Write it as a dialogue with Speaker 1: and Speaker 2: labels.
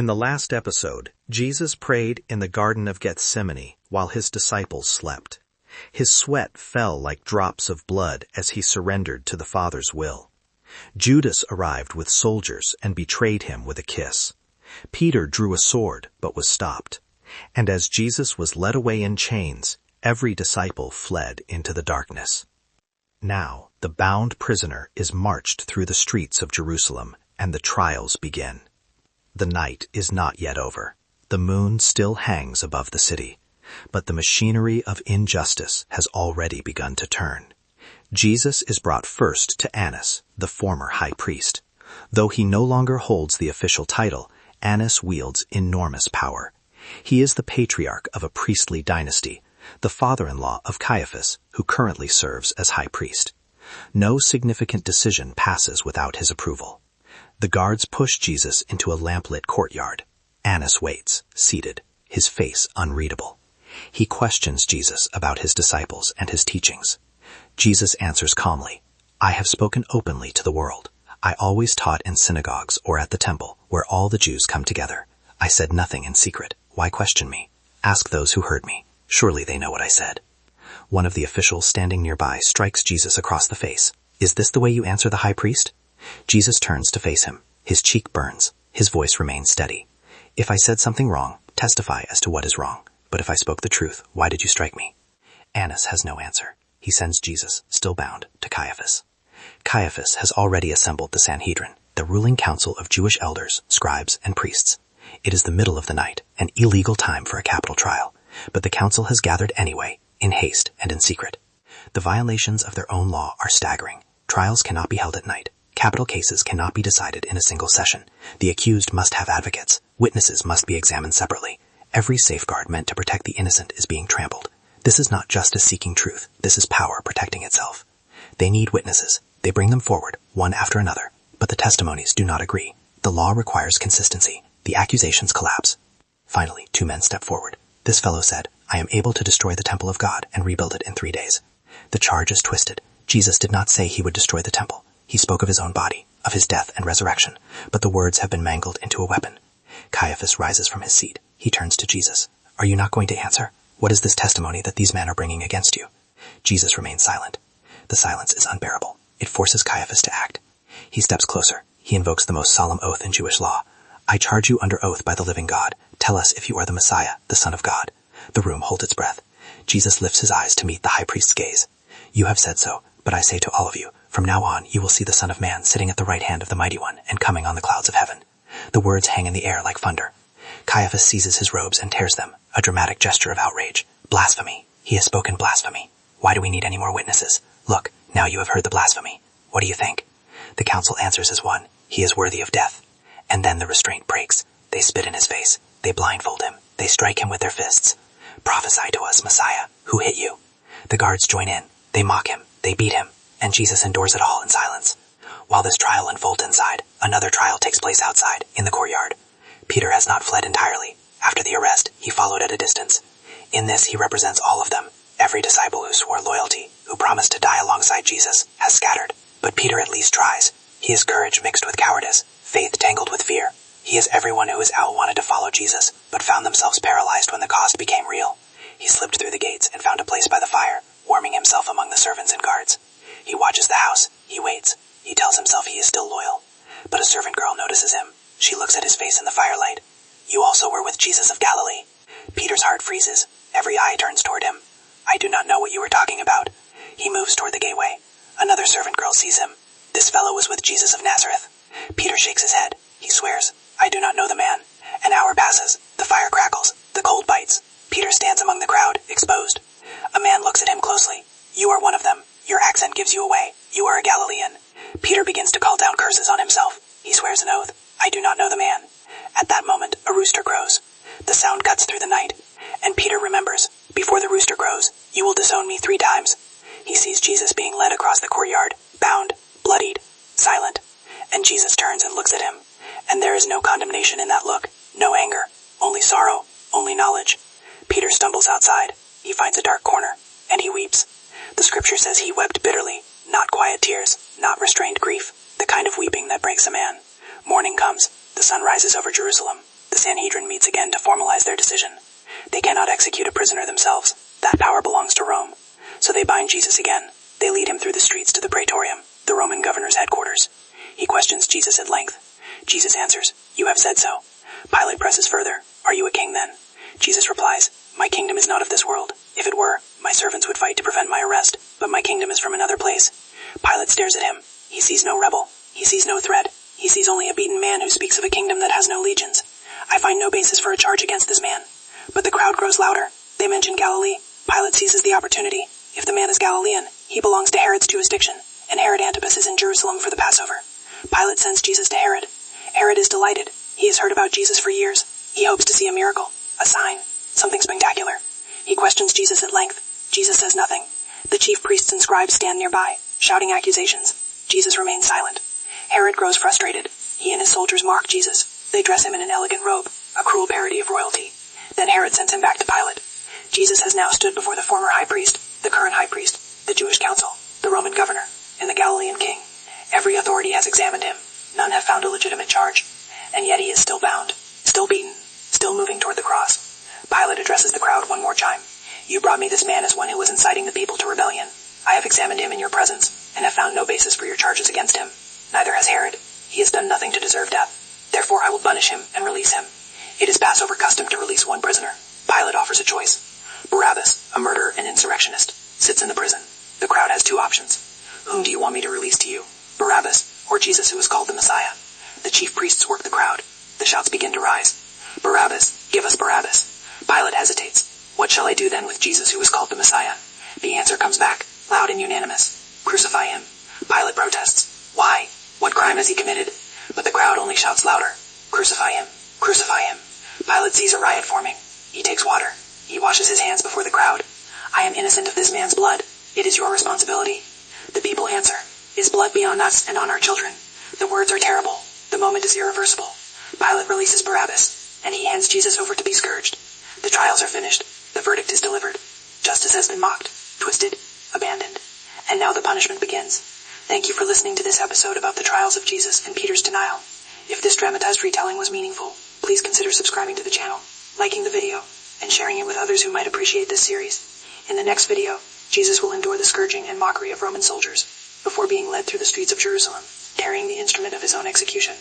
Speaker 1: In the last episode, Jesus prayed in the Garden of Gethsemane while his disciples slept. His sweat fell like drops of blood as he surrendered to the Father's will. Judas arrived with soldiers and betrayed him with a kiss. Peter drew a sword but was stopped. And as Jesus was led away in chains, every disciple fled into the darkness. Now, the bound prisoner is marched through the streets of Jerusalem, and the trials begin. The night is not yet over. The moon still hangs above the city, but the machinery of injustice has already begun to turn. Jesus is brought first to Annas, the former high priest. Though he no longer holds the official title, Annas wields enormous power. He is the patriarch of a priestly dynasty, the father-in-law of Caiaphas, who currently serves as high priest. No significant decision passes without his approval. The guards push Jesus into a lamplit courtyard. Annas waits, seated, his face unreadable. He questions Jesus about his disciples and his teachings. Jesus answers calmly, "I have spoken openly to the world. I always taught in synagogues or at the temple, where all the Jews come together. I said nothing in secret. Why question me? Ask those who heard me. Surely they know what I said." One of the officials standing nearby strikes Jesus across the face. "Is this the way you answer the high priest?" Jesus turns to face him. His cheek burns. His voice remains steady. "If I said something wrong, testify as to what is wrong. But if I spoke the truth, why did you strike me?" Annas has no answer. He sends Jesus, still bound, to Caiaphas. Caiaphas has already assembled the Sanhedrin, the ruling council of Jewish elders, scribes, and priests. It is the middle of the night, an illegal time for a capital trial, but the council has gathered anyway, in haste and in secret. The violations of their own law are staggering. Trials cannot be held at night. Capital cases cannot be decided in a single session. The accused must have advocates. Witnesses must be examined separately. Every safeguard meant to protect the innocent is being trampled. This is not justice seeking truth. This is power protecting itself. They need witnesses. They bring them forward, one after another. But the testimonies do not agree. The law requires consistency. The accusations collapse. Finally, 2 men step forward. This fellow said, "I am able to destroy the temple of God and rebuild it in 3 days. The charge is twisted. Jesus did not say he would destroy the temple. He spoke of his own body, of his death and resurrection, but the words have been mangled into a weapon. Caiaphas rises from his seat. He turns to Jesus. "Are you not going to answer? What is this testimony that these men are bringing against you?" Jesus remains silent. The silence is unbearable. It forces Caiaphas to act. He steps closer. He invokes the most solemn oath in Jewish law. "I charge you under oath by the living God. Tell us if you are the Messiah, the Son of God." The room holds its breath. Jesus lifts his eyes to meet the high priest's gaze. "You have said so, but I say to all of you, from now on you will see the Son of Man sitting at the right hand of the Mighty One and coming on the clouds of heaven." The words hang in the air like thunder. Caiaphas seizes his robes and tears them, a dramatic gesture of outrage. "Blasphemy! He has spoken blasphemy. Why do we need any more witnesses? Look, now you have heard the blasphemy. What do you think?" The council answers as one. "He is worthy of death." And then the restraint breaks. They spit in his face. They blindfold him. They strike him with their fists. "Prophesy to us, Messiah. Who hit you?" The guards join in. They mock him. They beat him. And Jesus endures it all in silence. While this trial unfolds inside, another trial takes place outside, in the courtyard. Peter has not fled entirely. After the arrest, he followed at a distance. In this, he represents all of them. Every disciple who swore loyalty, who promised to die alongside Jesus, has scattered. But Peter at least tries. He is courage mixed with cowardice, faith tangled with fear. He is everyone who has wanted to follow Jesus, but found themselves paralyzed when the cost became real. He slipped through the gates and found a place by the fire, warming himself among the servants and guards. He watches the house. He waits. He tells himself he is still loyal. But a servant girl notices him. She looks at his face in the firelight. "You also were with Jesus of Galilee." Peter's heart freezes. Every eye turns toward him. "I do not know what you were talking about." He moves toward the gateway. Another servant girl sees him. "This fellow was with Jesus of Nazareth." Peter shakes his head. He swears, "I do not know the man." An hour passes. The fire crackles. The cold bites. Peter stands among the crowd, exposed. A man looks at him closely. "You are one of them. Your accent gives you away. You are a Galilean." Peter begins to call down curses on himself. He swears an oath. "I do not know the man." At that moment, a rooster crows. The sound cuts through the night. And Peter remembers, "Before the rooster crows, you will disown me 3 times. He sees Jesus being led across the courtyard, bound, bloodied, silent. And Jesus turns and looks at him. And there is no condemnation in that look, no anger, only sorrow, only knowledge. Peter stumbles outside. He finds a dark corner, and he weeps. The scripture says he wept bitterly, not quiet tears, not restrained grief, the kind of weeping that breaks a man. Morning comes. The sun rises over Jerusalem.
Speaker 2: The Sanhedrin meets again to formalize their decision. They cannot execute a prisoner themselves. That power belongs to Rome. So they bind Jesus again. They lead him through the streets to the praetorium, the Roman governor's headquarters. He questions Jesus at length. Jesus answers, "You have said so." Pilate presses further, "Are you a king then?" Jesus replies, "My kingdom is not of this world. If it were, my servants would fight to prevent my arrest, but my kingdom is from another place." Pilate stares at him. He sees no rebel. He sees no threat. He sees only a beaten man who speaks of a kingdom that has no legions. I find no basis for a charge against this man. But the crowd grows louder. They mention Galilee. Pilate seizes the opportunity. If the man is Galilean, he belongs to Herod's jurisdiction, and Herod Antipas is in Jerusalem for the Passover. Pilate sends Jesus to Herod. Herod is delighted. He has heard about Jesus for years. He hopes to see a miracle, a sign, something spectacular. He questions Jesus at length. Jesus says nothing. The chief priests and scribes stand nearby, shouting accusations. Jesus remains silent. Herod grows frustrated. He and his soldiers mock Jesus. They dress him in an elegant robe, a cruel parody of royalty. Then Herod sends him back to Pilate. Jesus has now stood before the former high priest, the current high priest, the Jewish council, the Roman governor, and the Galilean king. Every authority has examined him. None have found a legitimate charge. And yet he is still bound, still beaten, still moving toward the cross. Pilate addresses the crowd one more time. "You brought me this man as one who was inciting the people to rebellion. I have examined him in your presence, and have found no basis for your charges against him. Neither has Herod. He has done nothing to deserve death. Therefore I will punish him and release him. It is Passover custom to release one prisoner. Pilate offers a choice. Barabbas, a murderer and insurrectionist, sits in the prison. The crowd has two options. Whom do you want me to release to you? Barabbas, or Jesus who is called the Messiah? The chief priests work the crowd. The shouts begin to rise. Barabbas, give us Barabbas. Pilate hesitates. What shall I do then with Jesus who is called the Messiah? The answer comes back, loud and unanimous. Crucify him. Pilate protests. Why? What crime has he committed? But the crowd only shouts louder. Crucify him. Crucify him. Pilate sees a riot forming. He takes water. He washes his hands before the crowd. I am innocent of this man's blood. It is your responsibility. The people answer, His blood be on us and on our children. The words are terrible. The moment is irreversible. Pilate releases Barabbas, and he hands Jesus over to be scourged. The trials are finished. The verdict is delivered. Justice has been mocked, twisted, abandoned. And now the punishment begins. Thank you for listening to this episode about the trials of Jesus and Peter's denial. If this dramatized retelling was meaningful, please consider subscribing to the channel, liking the video, and sharing it with others who might appreciate this series. In the next video, Jesus will endure the scourging and mockery of Roman soldiers before being led through the streets of Jerusalem, carrying the instrument of his own execution.